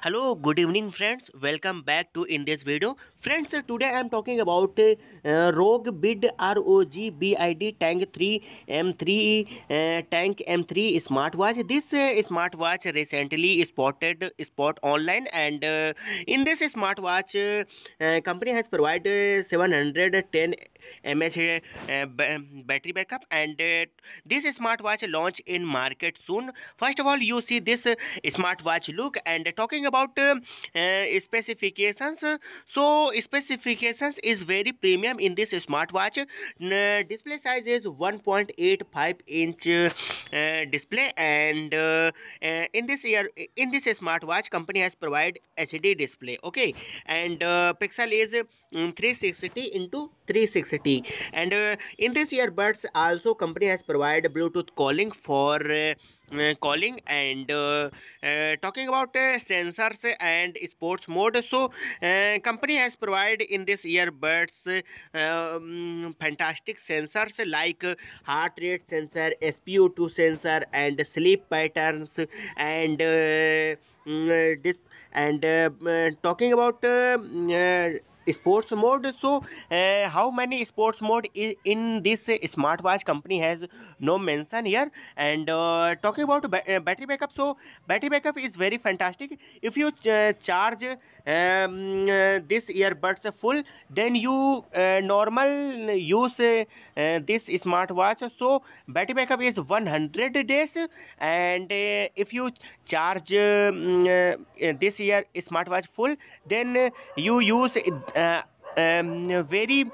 Hello, good evening friends. Welcome back to in this video. Friends, today I am talking about Rogbid Rogbid Tank 3 M3 Tank M3 smartwatch. This smartwatch recently spot online, and in this smartwatch company has provided 710 mAh battery backup, and this smartwatch launch in market soon. First of all, you see this smartwatch look, and talking about specifications. So specifications is very premium in this smartwatch. Display size is 1.85 inch display, and in this smartwatch company has provided HD display. Okay, and pixel is 360 into 360, and in this earbuds also company has provided Bluetooth calling for calling, and talking about sensors and sports mode. So company has provided in this earbuds fantastic sensors like heart rate sensor, SpO2 sensor, and sleep patterns, and this and talking about sports mode. So how many sports mode in this smartwatch company has no mention here. And talking about battery backup, so battery backup is very fantastic. If you charge this earbuds full, then you normal use this smartwatch, so battery backup is 100 days. And if you charge this year smartwatch full, then you use very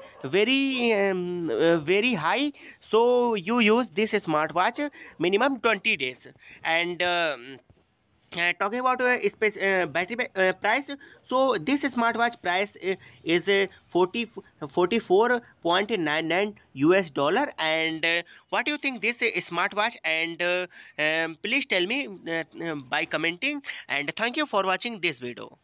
high, so you use this smartwatch minimum 20 days. And talking about price, so this smartwatch price is 44.99 US dollar. And what do you think this smartwatch? And please tell me by commenting, and thank you for watching this video.